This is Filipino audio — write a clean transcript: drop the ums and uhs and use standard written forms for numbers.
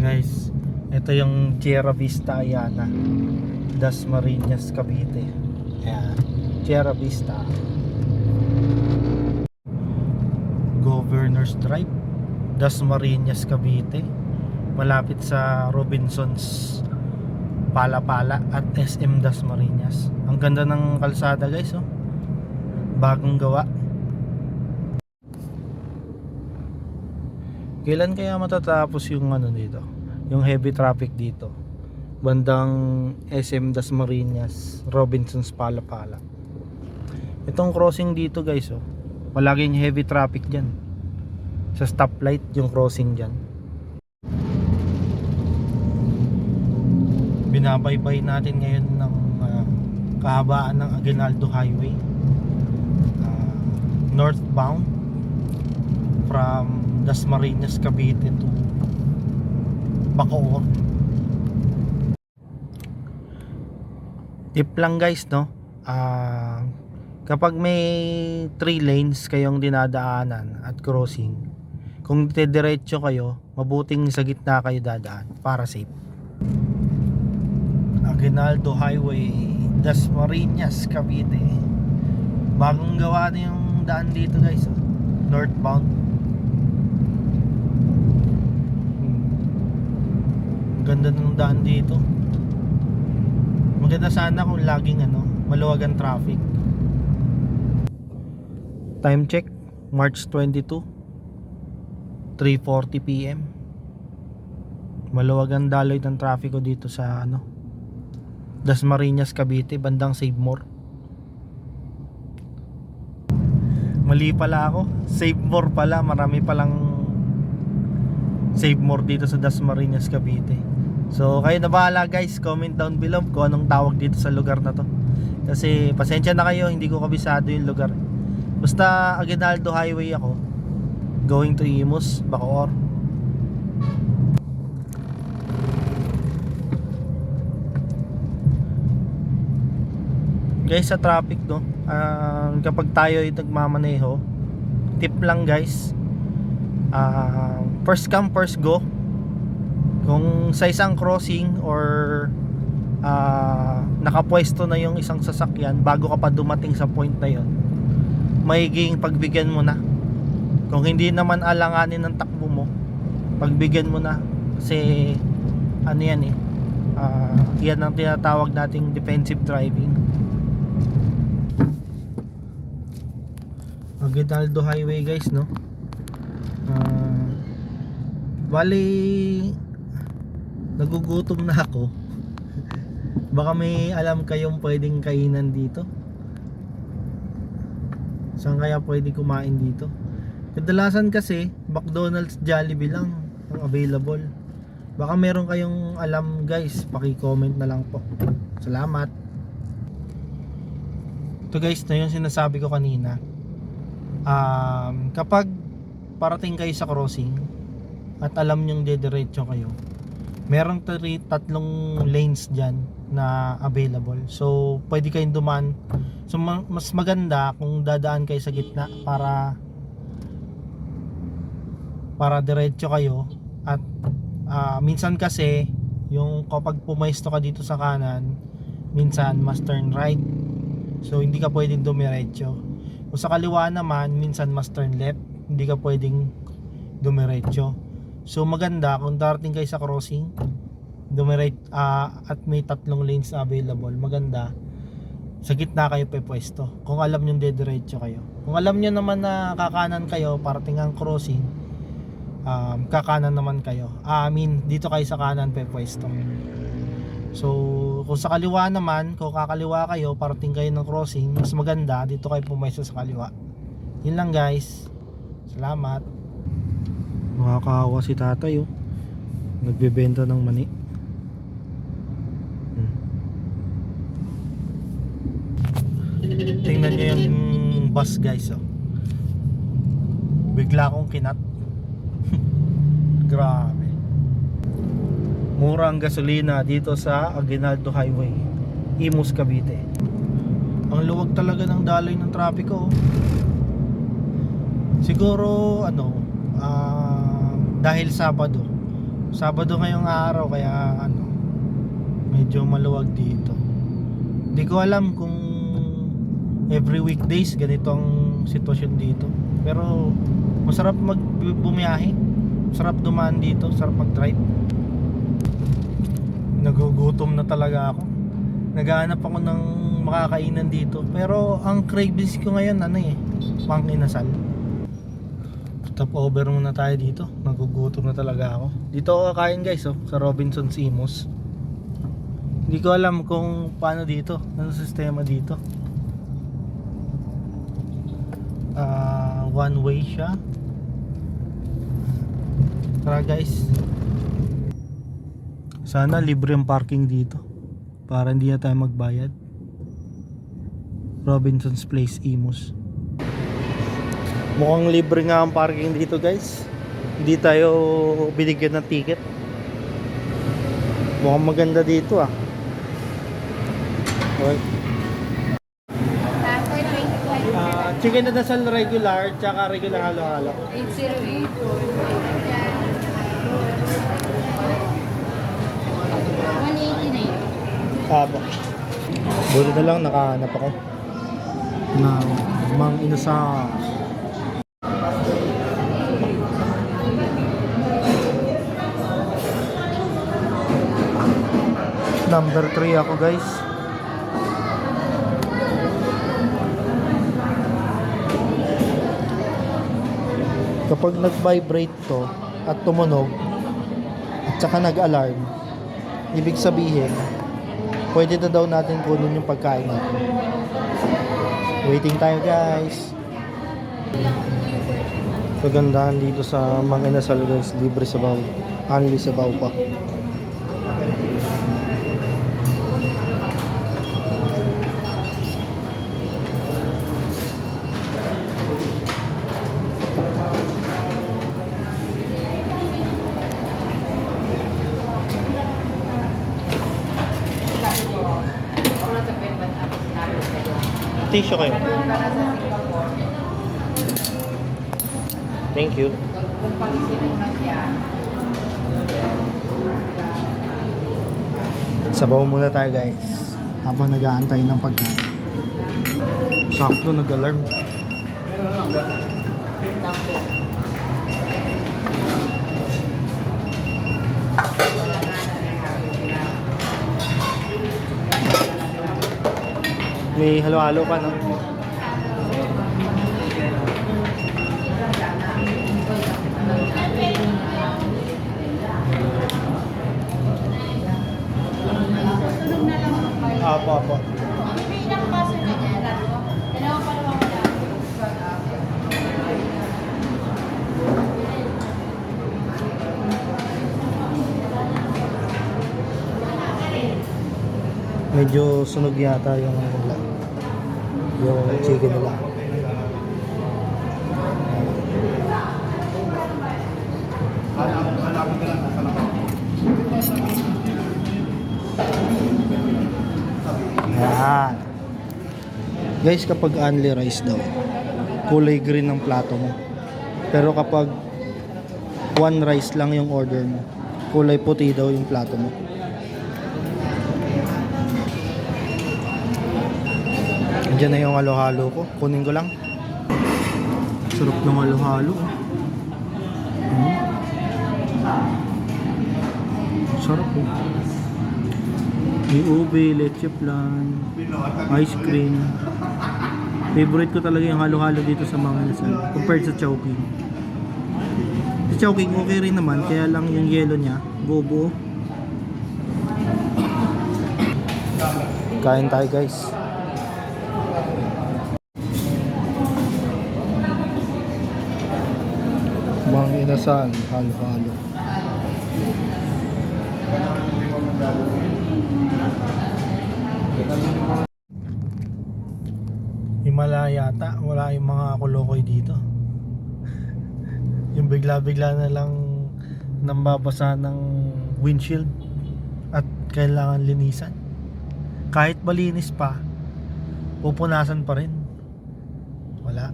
Guys, ito yung Sierra Vista Ayala, Dasmariñas, Cavite. Ayan, Sierra Vista Governor's Drive, Dasmariñas, Cavite. Malapit sa Robinsons Palapala at SM Dasmariñas. Ang ganda ng kalsada guys, oh. Bagong gawa. Kailan kaya matatapos yung ano dito? Yung heavy traffic dito. Bandang SM Dasmariñas, Robinsons Palapala. Itong crossing dito guys, oh. Palaging heavy traffic diyan. Sa stoplight yung crossing diyan. Binabaybay natin ngayon ng kahabaan ng Aguinaldo Highway. Northbound from Dasmariñas, Cavite to Bacoor. Tip lang guys, no? Kapag may 3 lanes kayong dinadaanan at crossing, kung diretso kayo, mabuting sa gitna kayo dadaan para safe. Aguinaldo Highway, Dasmariñas, Cavite. Bagong gawa na yung daan dito guys, oh. Northbound. Ganda ng daan dito. Maganda sana kung laging maluwag ang traffic. Time check, March 22, 3:40 PM. Maluwag ang daloy ng traffic ko dito sa Dasmariñas, Cavite, bandang Save More. Mali pala ako, Save More pala. Marami palang Save More dito sa Dasmariñas, Cavite. So kayo na bahala guys, comment down below kung anong tawag dito sa lugar na to. Kasi pasensya na kayo, hindi ko kabisado yung lugar. Basta Aguinaldo Highway ako, going to Imus, Bacoor. Guys, sa traffic kapag tayo ay nagmamaneho, tip lang guys, first come first go. Kung sa isang crossing or nakapwesto na yung isang sasakyan bago ka pa dumating sa point na yon, maiging pagbigyan mo na. Kung hindi naman alanganin ng takbo mo, pagbigyan mo na. Kasi yan yan ang tinatawag nating defensive driving. Aguinaldo Highway guys, no? Bali nagugutom na ako. Baka may alam kayong pwedeng kainan dito. Saan kaya pwede kumain dito? Kadalasan kasi McDonald's, Jollibee lang ang available. Baka meron kayong alam guys, paki-comment na lang po. Salamat. Ito guys na yung sinasabi ko kanina. Kapag parating kayo sa crossing at alam nyong dediretso kayo, merong 3 lanes dyan na available. So pwede kayong dumaan. So mas maganda kung dadaan kayo sa gitna para diretso kayo. At minsan kasi yung kapag pumesto ka dito sa kanan, minsan must turn right. So hindi ka pwedeng dumiretso. Kung sa kaliwa naman, minsan must turn left. Hindi ka pwedeng dumiretso. So maganda kung darating kayo sa crossing, at may 3 lanes available, maganda sa gitna kayo pwesto. Kung alam nyo dediretso kayo. Kung alam nyo naman na kakanan kayo, parating ang crossing, kakanan naman kayo. Dito kayo sa kanan pwesto. So kung sa kaliwa naman, kung kakaliwa kayo, parating kayo ng crossing, mas maganda dito kayo pumwesto sa kaliwa. Yun lang guys. Salamat. Makakahawa si tatay, oh. Nagbebenta ng mani. Tingnan nyo yung bus guys, oh. Bigla akong kinat. Grabe. Mura ang gasolina dito sa Aguinaldo Highway, Imus, Cavite. Ang luwag talaga ng daloy ng trapiko, oh. Siguro dahil Sabado Sabado ngayong araw kaya ano, medyo maluwag dito. Hindi ko alam kung every weekdays ganito ang sitwasyon dito. Pero masarap bumiyahe. Masarap dumaan dito, sarap mag-drive. Nagugutom na talaga ako. Naghahanap ako ng makakainan dito. Pero ang cravings ko ngayon ano pang inasal. Stop over muna tayo dito. Nagugutom na talaga ako. Dito ako kakain guys sa Robinson's Imos. Hindi ko alam kung paano dito. Anong sistema dito. One way siya. Tara guys. Sana libre ang parking dito para hindi na tayo magbayad. Robinson's Place, Imos. Mukhang libre nga ang parking dito guys. Hindi tayo binigyan ng ticket. Mukhang maganda dito Okay. Chicken na dasal regular tsaka regular halo-halo. 808. 189. Buti na lang nakahanap ako ng Mang Inasal. Number 3 ako guys. Kapag nag-vibrate to at tumunog at saka nag-alarm, ibig sabihin pwede na daw natin kunin yung pagkain natin. Waiting tayo guys. Kagandahan dito sa Mang Inasal guys, libre sabaw, only sabaw pa. Tissue kayo. Thank you. Sabaw muna tayo guys habang nag-aantay ng pagkain. Sakto nag-alarm. May halo-halo pa, no? Apo. Medyo sunog yata yung chicken nila. Yan. Guys, kapag only rice daw, kulay green ang plato mo. Pero kapag one rice lang yung order mo, kulay puti daw yung plato mo. Diyan na yung halo-halo ko. Kunin ko lang. Sarap ng halo-halo. Sarap po. May ube, leche flan, ice cream. Favorite ko talaga yung halo-halo dito sa mga Inasal compared sa Chowking. Sa Chowking okay rin naman, kaya lang yung yelo niya buo-buo. Kain tayo guys. Mang Inasal, halo-halo. Himala yata, wala yung mga kolokoy dito. Yung bigla-bigla na lang nambabasa ng windshield at kailangan linisan. Kahit malinis pa, pupunasan pa rin. Wala.